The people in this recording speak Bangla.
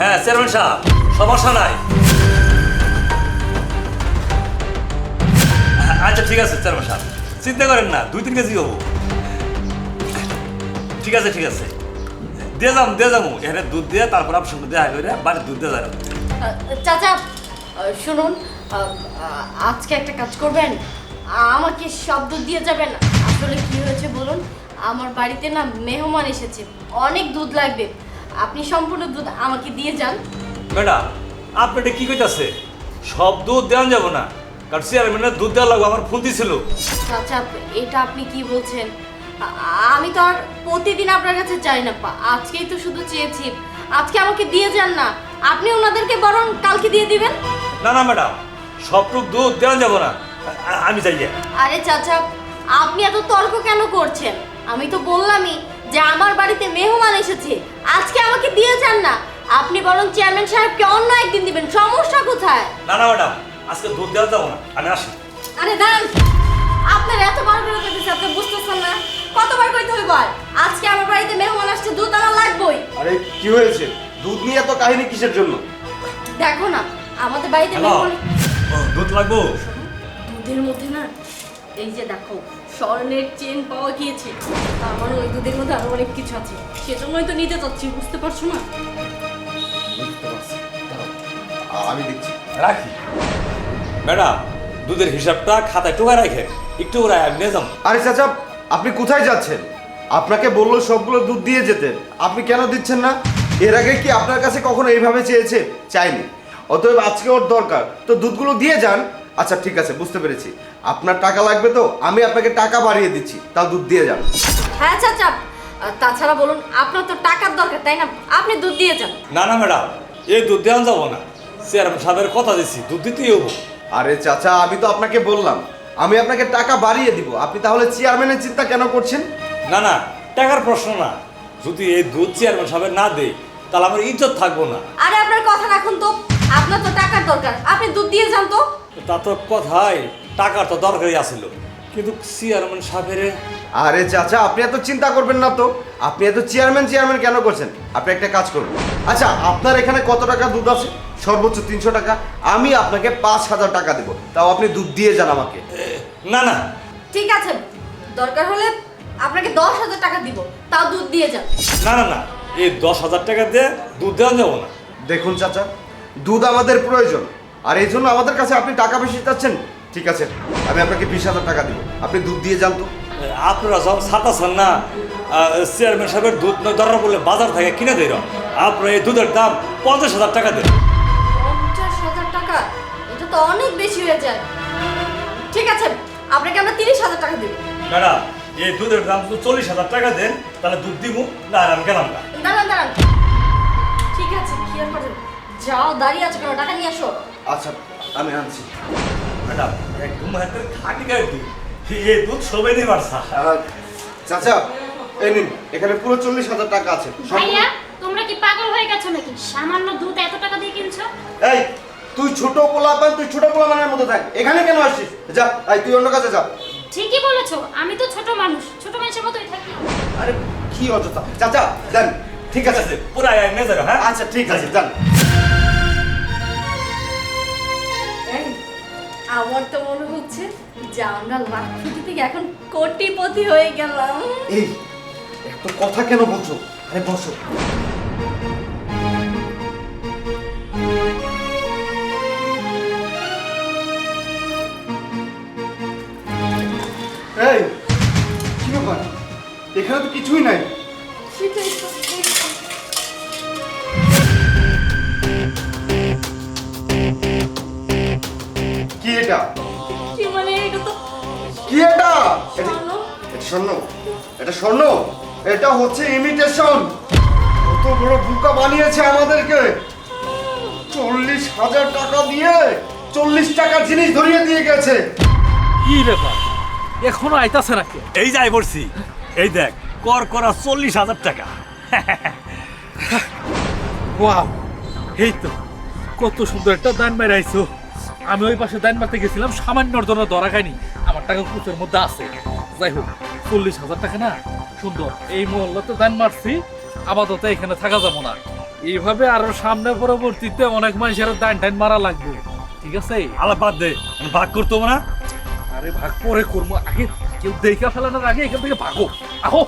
হ্যাঁ চেয়ারম্যান সাহেব, সমস্যা নাই। আচ্ছা ঠিক আছে চেয়ারম্যান সাহেব, চিন্তা করেন না, 2-3 কেজি হবো। ঠিক আছে ঠিক আছে, দিয়ে যাবো এখানে দুধ দিয়ে, তারপর আপনার সঙ্গে দেখা করে বাড়ির দুধ দিয়ে যাবো। চাচা শুনুন, আজকে একটা কাজ করবেন, আমাকে সব দুধ দিয়ে যাবেন। আসলে কি হয়েছে বলুন, আমার বাড়িতে না মেহমান এসেছে, অনেক দুধ লাগবে, আপনি সম্পূর্ণ দুধ আমাকে দিয়ে যান। ম্যাডাম আপনি এটা কি কইতাছে? সব দুধ দেওয়া যাবো না, কারণ চেয়ারম্যানের দুধ দেওয়া লাগবে, আমার ফোন দিছিল। চাচা এটা আপনি কি বলছেন? আমি তো আর প্রতিদিন আপনার কাছে চাই না, আজকেই তো শুধু চেয়েছি, আজকে আমাকে দিয়ে যান না, আপনি ওনাদেরকে বরং কালকে দিয়ে দিবেন। না না ম্যাডাম, সবটুক দুধ দেওয়া যাবো না, আমি চাই। আরে চাচা আপনি এত তর্ক কেন করছেন? আমি তো বললামই যে আমার বাড়িতে মেহমান এসেছে, আজকে আমাকে দিয়ে যান না, আপনি বরং চেয়ারম্যান সাহেবকে অন্য একদিন দিবেন, সমস্যা কোথায়? না না ম্যাডাম, আজকে দুধ দেওয়া যাবো না, আমি আসি। আরে দাঁড়ান, আপনার এত বার করে কইতেছে, আপনি বুঝতেছেন না? কতবার কইতে হইব? আজকে আমার বাড়িতে মেহমান আসছে, দুধ আমার লাগবেই। আরে কি হয়েছে? দুধ নিয়ে এত কাহিনী কিসের জন্য? দেখো না আমাদের বাড়িতে হ্যালো, মেহমান। দুধ লাগবো? দুধের মধ্যে না এই যে দেখো স্বর্ণের চেন পাওয়া গিয়েছে, তার মানে ওই দুধের মধ্যে আরো অনেক কিছু আছে, সেজন্যই তো নিতে চাচ্ছি, বুঝতে পারছো না? বুঝতে পারছি, আমি দেখছি। রাখি ম্যাডাম, দুধের হিসাবটা খাতায় টুকা রাখে, একটু ওরা নিয়ে যাবো। আরে চাচা, আপনি কোথায় যাচ্ছেন? আপনাকে বললো সবগুলো দুধ দিয়ে যেতে, আপনি কেন দিচ্ছেন না? এর আগে কি আপনার কাছে কখনো এইভাবে চেয়েছে? চাইনি। অতএব আজকে ওর দরকার, তো দুধগুলো দিয়ে যান। আচ্ছা ঠিক আছে, বুঝতে পেরেছি, আপনার টাকা লাগবে, তো আমি আপনাকে টাকা বাড়িয়ে দিচ্ছি, তাও দুধ দিয়ে যান। হ্যাঁ চাচা, তাছাড়া বলুন, আপনার তো টাকার দরকার তাই না, আপনি দুধ দিয়ে যান। না না ম্যাডাম, এই দুধ দেওয়া যাবো না, চেয়ারম্যান সাহেবের কথা দিচ্ছি, দুধ দিতেই হবো। আরে চাচা, আমি তো আপনাকে বললাম আমি আপনাকে টাকা বাড়িয়ে দিব, আপনি তাহলে চেয়ারম্যানের চিন্তা কেন করছেন? না না, টাকার প্রশ্ন না, যদি এই দুধ চেয়ারম্যান সাহেব না দেয় তাহলে আমার ইজ্জত থাকবো না। আরে আপনার কথা রাখুন তো, আপনার তো টাকার দরকার, আপনি দুধ দিয়ে যান তো। তা তো কথাই, টাকার তো দরকারই আছিল, কিন্তু চেয়ারম্যান সাহেবের। আরে চাচা, আপনি এত চিন্তা করবেন না তো, আপনি এত চেয়ারম্যান কেন করছেন? আপনি একটা কাজ করুন। আচ্ছা, আপনার এখানে কত টাকা দুধ আছে? সর্বোচ্চ 300 টাকা, আমি আপনাকে 5000 টাকা দেবো, তাও আপনি দুধ দিয়ে যান আমাকে। না না, ঠিক আছে, দরকার হলে আপনাকে 10,000 টাকা দিব, তাও দুধ দিয়ে যান। না না না, এই 10,000 টাকা দিয়ে দুধ দেওয়া যাবো না। দেখুন চাচা, দুধ আমাদের প্রয়োজন, আর এই জন্য আমাদের কাছে আপনি টাকা বেশি চাচ্ছেন। ঠিক আছে, আমি আপনাকে 20,000 টাকা দিব, আপনি দুধ দিয়ে যান তো। আপনারা সব ছাতাছেন না, চেয়ারম্যান সাহেবের দুধ দরকার পড়লে বাজার থেকে কিনে দেয়, আপনার এই দুধের দাম 50,000 টাকা দেন। 50,000 টাকা? এটা তো অনেক বেশি হয়ে যায়। ঠিক আছে, আপনাকে আমরা 30,000 টাকা দেব। ম্যাডাম, এই দুধের দাম তো 40,000 টাকা দেন, তাহলে দুধ দিব না, আর আমি গেলাম না। দাঁড়ান দাঁড়ান, ঠিক আছে, কি আর করবেন, যাও, দাঁড়িয়ে আছো কেন, টাকা নিয়ে আসো। আচ্ছা, আমি আনছি। ম্যাডাম, একদম হাতের খাঁটি গায়ে দুধ, এই দুধ সবাই নিয়ে পারছা। চাচা, এই নিন, এখানে পুরো 40,000 টাকা আছে। ভাইয়া তোমরা কি পাগল হয়ে গেছো নাকি? সামান্য দুধ এত টাকা দিয়ে কিনছো? এই, তুই ছোট পোলাপান, তুই ছোট পোলাপানের মতো থাক, এখানে কেন আসছিস? যা, এই তুই অন্য কাছে যা। ঠিকই বলেছো, আমি তো ছোট মানুষ, ছোট মানুষের মতোই থাকি। আরে কি অযথা। চাচা যান। ঠিক আছে, পুরা নিয়ে যাবে। হ্যাঁ আচ্ছা ঠিক আছে, যান। এই, আমার তো মনে হচ্ছে যে আমরা লাখপতি থেকে এখন কোটিপতি হয়ে গেলাম। এই, এত কথা কেন বলছো? আরে বসো। এই, কি ব্যাপার? এখানে তো কিছুই নাই। সেটাই তো। কি এটা? কি মানে, এটা তো কি এটা? স্বর্ণ। এটা স্বর্ণ? এটা স্বর্ণ? এটা হচ্ছে ইমিটেশন। কত বড় বোকা বানিয়েছে আমাদেরকে। 40,000 টাকা দিয়ে 40 টাকার জিনিস ধরিয়ে দিয়ে গেছে। কি ব্যাপার, এখনো আইতাছে নাকি? এই যাই বলছি, এই দেখ, কর করা 40,000 টাকা। ওয়াও, এই তো কত সুন্দর একটা দান মেরে আইছো। আমি ওই পাশে দান মারতে গেছিলাম, সামান্যর জন্য ধরা খাইনি, আমার টাকা কুচের মধ্যে আছে। যাই হোক, 40,000 টাকা না, সুন্দর। এই মহল্লাতে দান মারছি, আপাতত এখানে থাকা যাবো না, এইভাবে আরো সামনে পরবর্তীতে অনেক মানুষের দান টান মারা লাগবে, ঠিক আছে? আলাপ বাদ দে, আমি ভাগ করতো না। আরে ভাগ পরে করবো, আগে কেউ দেখা ফেলানোর আগে এখান থেকে ভাগো। আহো।